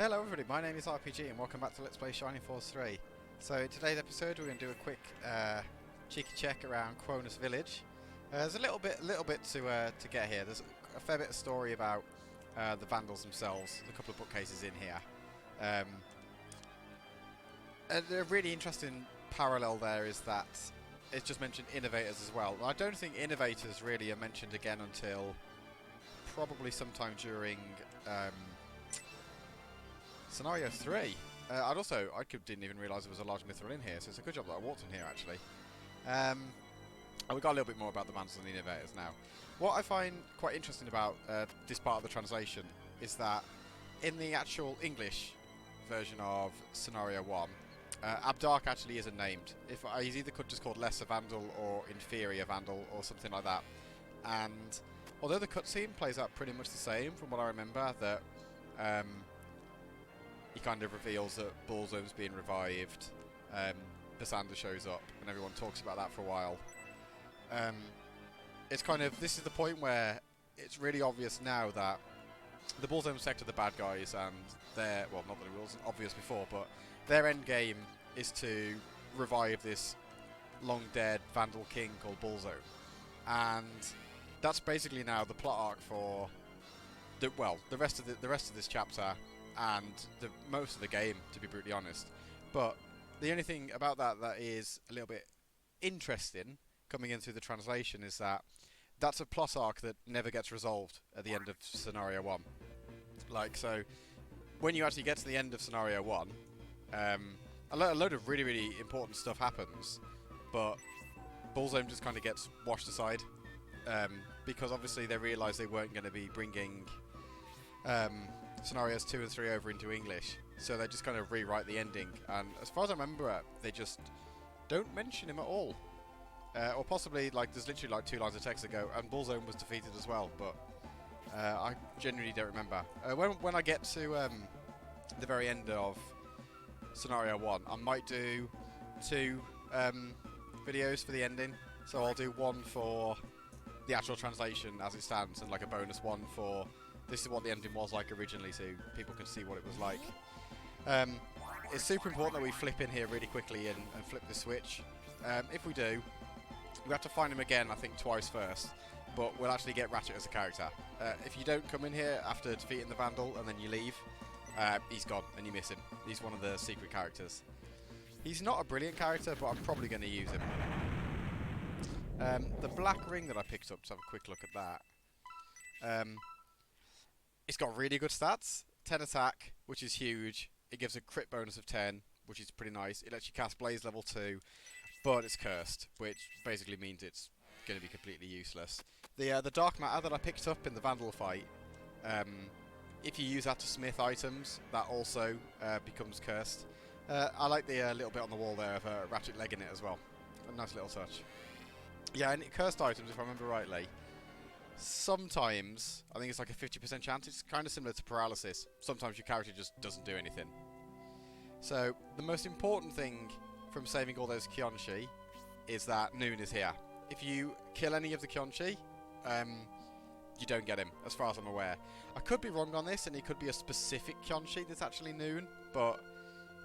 Hello everybody, my name is RPG and welcome back to Let's Play Shining Force 3. So in today's episode we're going to do a quick cheeky check around Quonus village. There's a little bit to get here. There's a fair bit of story about the Vandals themselves. There's a couple of bookcases in here. And a really interesting parallel there is that it's just mentioned innovators as well. I don't think innovators really are mentioned again until probably sometime during Scenario 3. I didn't even realise there was a large mithril in here, so it's a good job that I walked in here actually. And we got a little bit more about the Vandals and the Innovators now. What I find quite interesting about this part of the translation is that in the actual English version of Scenario 1, Abdark actually isn't named. He's either just called Lesser Vandal or Inferior Vandal or something like that. And although the cutscene plays out pretty much the same from what I remember, that he kind of reveals that Bullzone's being revived, Bassander shows up, and everyone talks about that for a while. It's kind of, this is the point where it's really obvious now that the Bullzone sect are the bad guys, and their, well, not that it wasn't obvious before, but their end game is to revive this long-dead Vandal king called Bullzone. And that's basically now the plot arc for the rest of this chapter and most of the game, to be brutally honest. But the only thing about that is a little bit interesting coming in through the translation is that that's a plot arc that never gets resolved at the end of Scenario 1. Like, so when you actually get to the end of Scenario 1, a load of really, really important stuff happens, but Bullzone just kind of gets washed aside, because obviously they realised they weren't going to be bringing Scenarios 2 and 3 over into English, so they just kind of rewrite the ending, and as far as I remember it, they just don't mention him at all. Or possibly, like, there's literally like 2 lines of text that go, and Bullzone was defeated as well, but I genuinely don't remember. When I get to the very end of Scenario 1, I might do 2 videos for the ending, so I'll do one for the actual translation as it stands, and like a bonus one for this is what the ending was like originally, so people can see what it was like. It's super important that we flip in here really quickly and flip the switch. If we do, we have to find him again, I think twice first, but we'll actually get Ratchet as a character. If you don't come in here after defeating the Vandal and then you leave, he's gone and you miss him. He's one of the secret characters. He's not a brilliant character, but I'm probably going to use him. The black ring that I picked up, let's have a quick look at that. It's got really good stats. 10 attack, which is huge. It gives a crit bonus of 10, which is pretty nice. It lets you cast Blaze level 2, but it's cursed, which basically means it's going to be completely useless. The dark matter that I picked up in the Vandal fight, if you use that to smith items, that also becomes cursed. I like the little bit on the wall there of a Ratchet leg in it as well. A nice little touch. Yeah, and cursed items, if I remember rightly, sometimes, I think it's like a 50% chance, it's kind of similar to paralysis. Sometimes your character just doesn't do anything. So, the most important thing from saving all those Kyonshi is that Noon is here. If you kill any of the Kyonshi, you don't get him, as far as I'm aware. I could be wrong on this, and it could be a specific Kyonshi that's actually Noon, but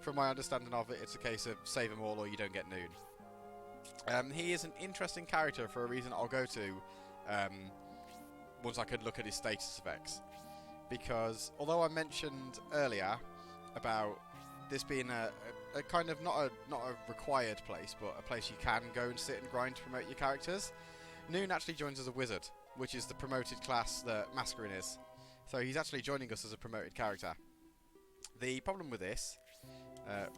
from my understanding of it, it's a case of save them all or you don't get Noon. He is an interesting character for a reason I'll go to once I could look at his status effects, because although I mentioned earlier about this being a kind of not a required place, but a place you can go and sit and grind to promote your characters, Noon actually joins as a wizard, which is the promoted class that Mascarin is. So he's actually joining us as a promoted character. The problem with this,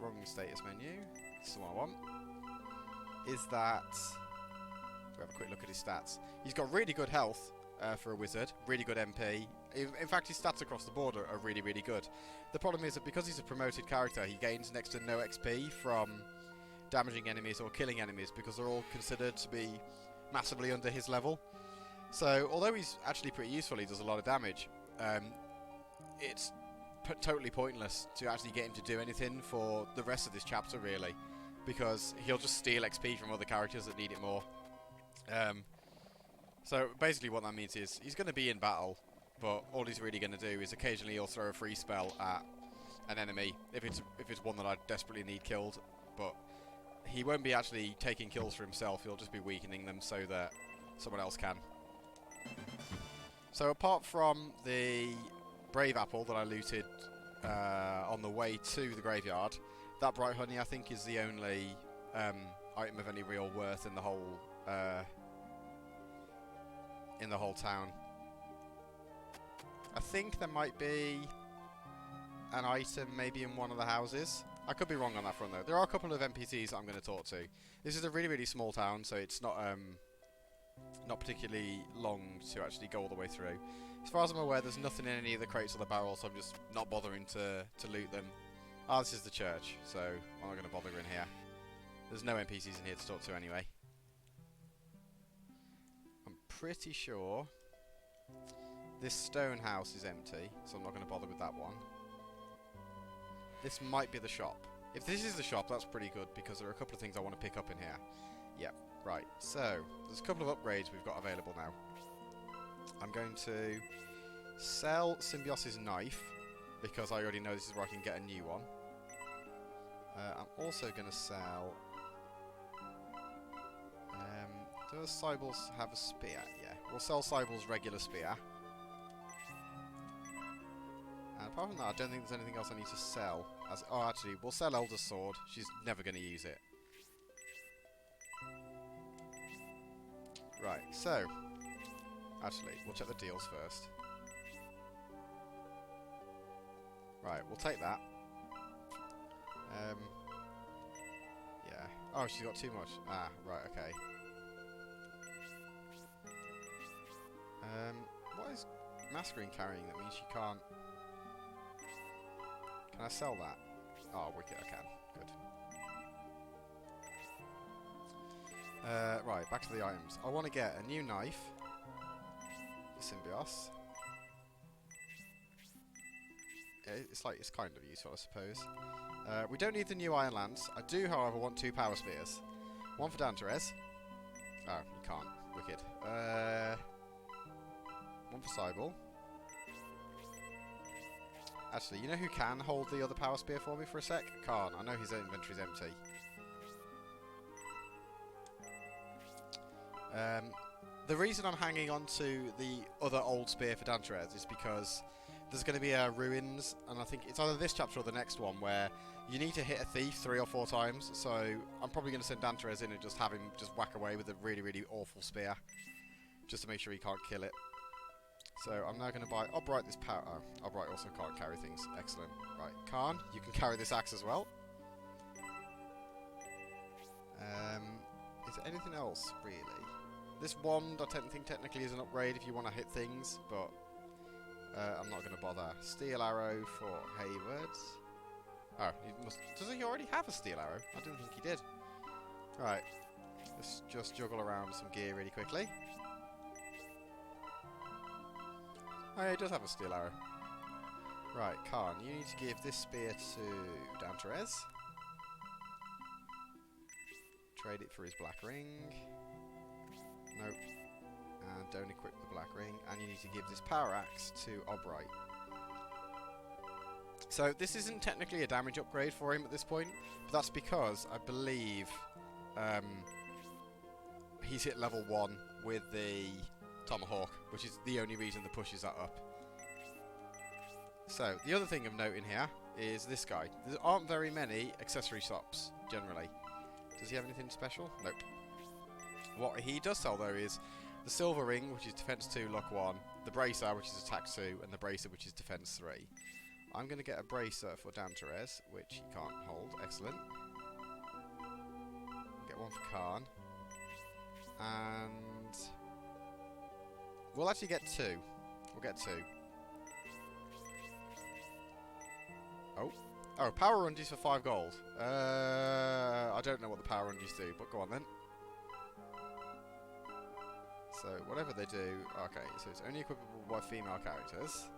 wrong status menu, it's the one I want, is that, we have a quick look at his stats. He's got really good health for a wizard, really good MP. In fact, his stats across the board are really, really good. The problem is that because he's a promoted character, he gains next to no XP from damaging enemies or killing enemies, because they're all considered to be massively under his level. So, although he's actually pretty useful, he does a lot of damage, it's totally pointless to actually get him to do anything for the rest of this chapter, really, because he'll just steal XP from other characters that need it more. So basically what that means is he's going to be in battle, but all he's really going to do is occasionally he'll throw a free spell at an enemy if it's one that I desperately need killed, but he won't be actually taking kills for himself. He'll just be weakening them so that someone else can. So apart from the Brave Apple that I looted on the way to the graveyard, that Bright Honey I think is the only item of any real worth in the whole town. I think there might be an item maybe in one of the houses. I could be wrong on that front though. There are a couple of NPCs that I'm going to talk to. This is a really, really small town, so it's not particularly long to actually go all the way through. As far as I'm aware, there's nothing in any of the crates or the barrels, so I'm just not bothering to loot them. Ah, this is the church, so I'm not going to bother in here. There's no NPCs in here to talk to anyway. I'm pretty sure this stone house is empty, so I'm not going to bother with that one. This might be the shop. If this is the shop, that's pretty good, because there are a couple of things I want to pick up in here. Yep, right. So, there's a couple of upgrades we've got available now. I'm going to sell Symbiosis Knife, because I already know this is where I can get a new one. I'm also going to sell... does Cybele's have a spear? Yeah, we'll sell Cybele's regular spear. And apart from that, I don't think there's anything else I need to sell. Oh, actually, we'll sell Elder's Sword. She's never going to use it. Right, so... Actually, we'll check the deals first. Right, we'll take that. Yeah. Oh, she's got too much. Ah, right, okay. What is Masquerade carrying that means she can't... Can I sell that? Oh, wicked, I can. Good. Right, back to the items. I want to get a new knife. For Symbios. It's kind of useful, I suppose. We don't need the new Iron Lance. I do, however, want 2 Power Spears. One for Danterez. Oh, you can't. Wicked. One for Cybele. Actually, you know who can hold the other Power Spear for me for a sec? Can't. I know his inventory's empty. The reason I'm hanging on to the other old spear for Danterez is because there's going to be ruins, and I think it's either this chapter or the next one, where you need to hit a thief 3 or 4 times, so I'm probably going to send Danterez in and just have him just whack away with a really, really awful spear, just to make sure he can't kill it. So I'm now going to buy Obright this power... Oh, Obright also can't carry things. Excellent. Right, Khan, you can carry this axe as well. Is there anything else, really? This wand, I think technically is an upgrade if you want to hit things, but I'm not going to bother. Steel arrow for Hayward. Oh, does he already have a steel arrow? I didn't think he did. Right, let's just juggle around some gear really quickly. Oh yeah, he does have a steel arrow. Right, Khan, you need to give this spear to Danterez. Trade it for his black ring. Nope. And don't equip the black ring. And you need to give this power axe to Obright. So this isn't technically a damage upgrade for him at this point, but that's because I believe he's hit level 1 with the Tomahawk, which is the only reason that pushes that up. So, the other thing of note in here is this guy. There aren't very many accessory shops, generally. Does he have anything special? Nope. What he does sell, though, is the silver ring, which is defense 2, luck 1, the bracer, which is attack 2, and the bracer, which is defense 3. I'm going to get a bracer for Danterez, which he can't hold. Excellent. Get one for Khan. And... we'll actually get 2. We'll get 2. Oh. Oh, power runges for 5 gold. I don't know what the power runges do, but go on then. So, whatever they do... Okay, so it's only equipable by female characters.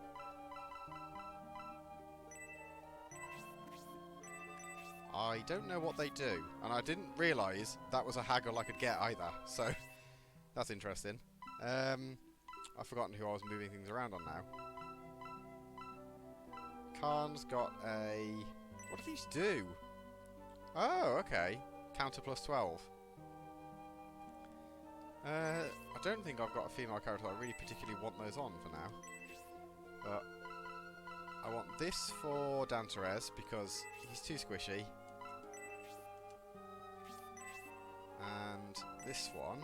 I don't know what they do, and I didn't realise that was a haggle I could get either, so that's interesting. I've forgotten who I was moving things around on now. Khan's got a... What do these do? Oh, okay. Counter plus 12. I don't think I've got a female character I really particularly want those on for now. But I want this for Danterez because he's too squishy. And this one...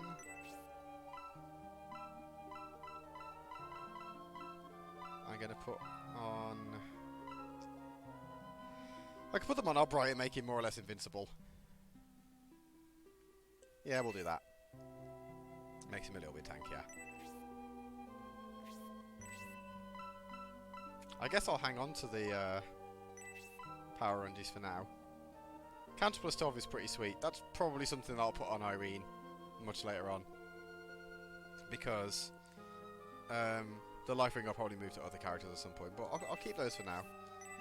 I'm going to put on... I can put them on Albright and make him more or less invincible. Yeah, we'll do that. Makes him a little bit tankier. I guess I'll hang on to the power undies for now. Counter plus 12 is pretty sweet. That's probably something that I'll put on Irene much later on. Because the life ring I'll probably move to other characters at some point. But I'll keep those for now.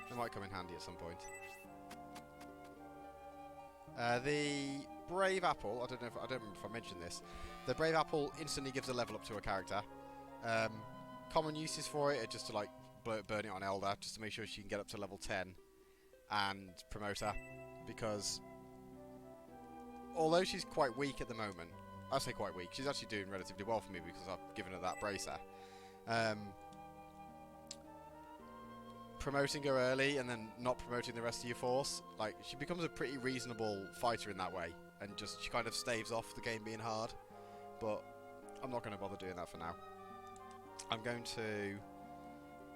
They might come in handy at some point. The Brave Apple, I don't remember if I mentioned this. The Brave Apple instantly gives a level up to a character. Common uses for it are just to like burn it on Elder, just to make sure she can get up to level 10 and promote her. Because although she's quite weak at the moment, I say quite weak, she's actually doing relatively well for me because I've given her that bracer. Promoting her early and then not promoting the rest of your force, like, she becomes a pretty reasonable fighter in that way, and just she kind of staves off the game being hard. But I'm not going to bother doing that for now. I'm going to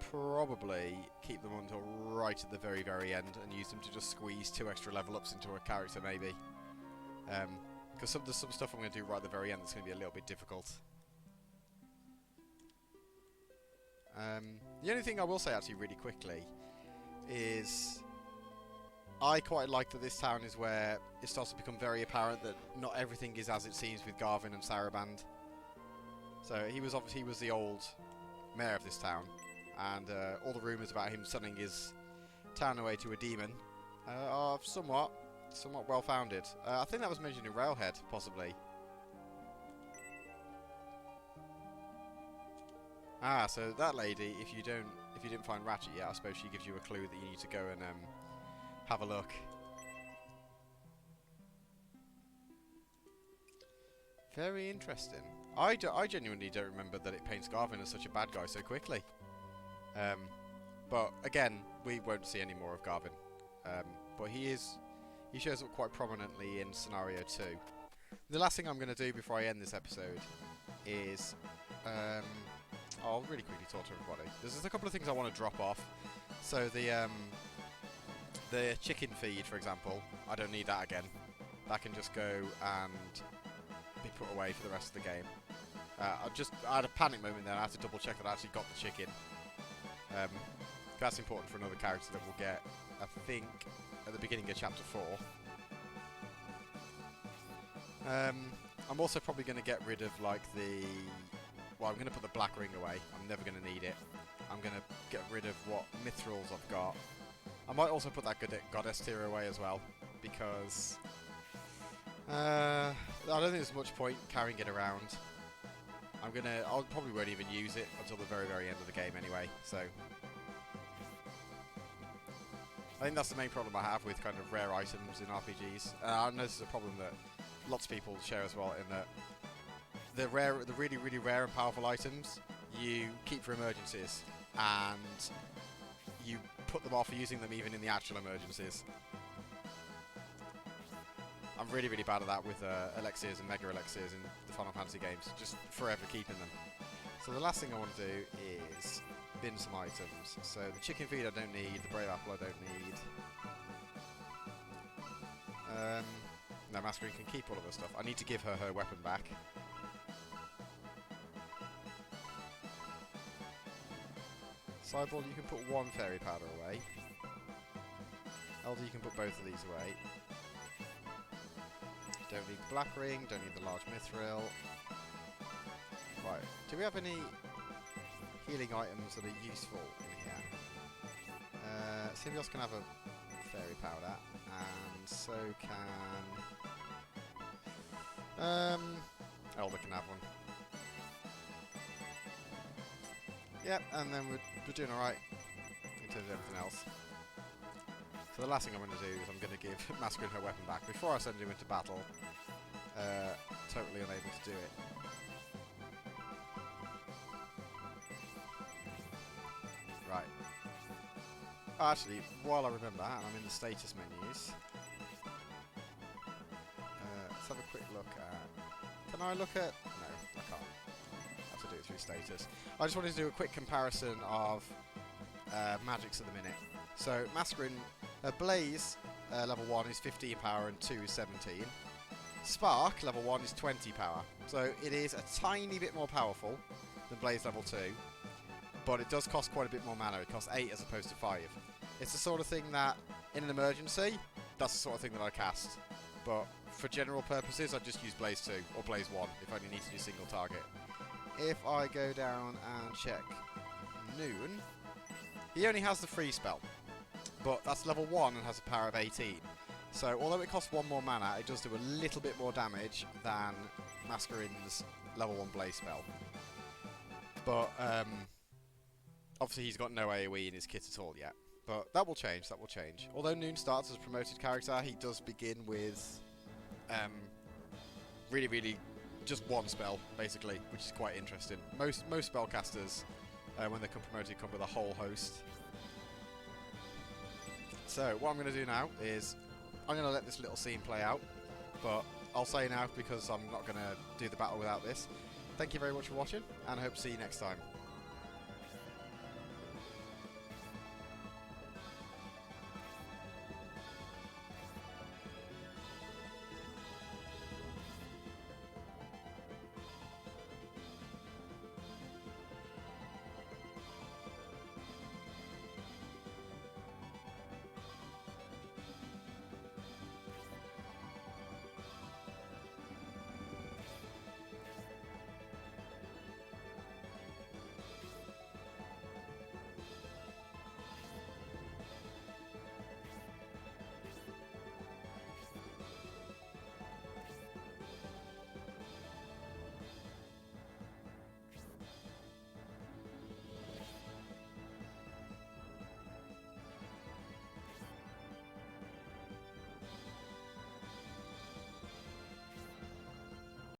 probably keep them until right at the very, very end and use them to just squeeze 2 extra level ups into a character maybe. Because there's some stuff I'm going to do right at the very end that's going to be a little bit difficult. The only thing I will say actually really quickly is I quite like that this town is where it starts to become very apparent that not everything is as it seems with Garvin and Saraband. So he was the old mayor of this town, and all the rumours about him selling his town away to a demon are somewhat well founded. I think that was mentioned in Railhead, possibly. Ah, so that lady, if you didn't find Ratchet yet, I suppose she gives you a clue that you need to go and have a look. Very interesting. I genuinely don't remember that it paints Garvin as such a bad guy so quickly. But again, we won't see any more of Garvin. But he shows up quite prominently in Scenario 2. The last thing I'm going to do before I end this episode is... I'll really quickly talk to everybody. There's just a couple of things I want to drop off. So the chicken feed, for example, I don't need that again. That can just go and be put away for the rest of the game. I had a panic moment there. I had to double check that I actually got the chicken. That's important for another character that we'll get, I think, at the beginning of Chapter 4. I'm also probably going to get rid of, like, well, I'm going to put the black ring away. I'm never going to need it. I'm going to get rid of what mithrils I've got. I might also put that goddess tier away as well, because I don't think there's much point carrying it around. I'll probably won't even use it until the very, very end of the game anyway, so... I think that's the main problem I have with kind of rare items in RPGs. I know this is a problem that lots of people share as well, in that the really, really rare and powerful items you keep for emergencies, and you put them off using them even in the actual emergencies. I'm really, really bad at that with elixirs and mega elixirs in the Final Fantasy games, just forever keeping them. So the last thing I want to do is bin some items. So the chicken feed I don't need, the brave apple I don't need. No, Masquerade can keep all of her stuff. I need to give her her weapon back. Sideball, you can put one fairy powder away. Elder, you can put both of these away. Don't need the black ring, don't need the large mithril. Right, do we have any healing items that are useful in here? Symbios can have a fairy powder, and so can... Elder can have one. Yep, and then we're doing alright in terms of everything else. So the last thing I'm going to do is I'm going to give Masquerade her weapon back before I send him into battle. Totally unable to do it. Right. Oh, actually, while I remember, and I'm in the status menus, let's have a quick look at... Can I look at... No, I can't. I have to do it through status. I just wanted to do a quick comparison of magics at the minute. So, Masquerade, Blaze, level 1 is 15 power and 2 is 17. Spark, level 1 is 20 power. So, it is a tiny bit more powerful than Blaze level 2. But it does cost quite a bit more mana. It costs 8 as opposed to 5. It's the sort of thing that, in an emergency, that's the sort of thing that I cast. But for general purposes, I just use Blaze 2 or Blaze 1 if I only need to do single target. If I go down and check Noon, he only has the free spell. But that's level 1 and has a power of 18. So although it costs 1 more mana, it does do a little bit more damage than Masquerade's level 1 Blaze spell. But obviously he's got no AoE in his kit at all yet. But that will change, that will change. Although Noon starts as a promoted character, he does begin with really just 1 spell, basically, which is quite interesting. Most spellcasters, when they come promoted, come with a whole host. So what I'm going to do now is I'm going to let this little scene play out, but I'll say now, because I'm not going to do the battle without this, thank you very much for watching, and I hope to see you next time.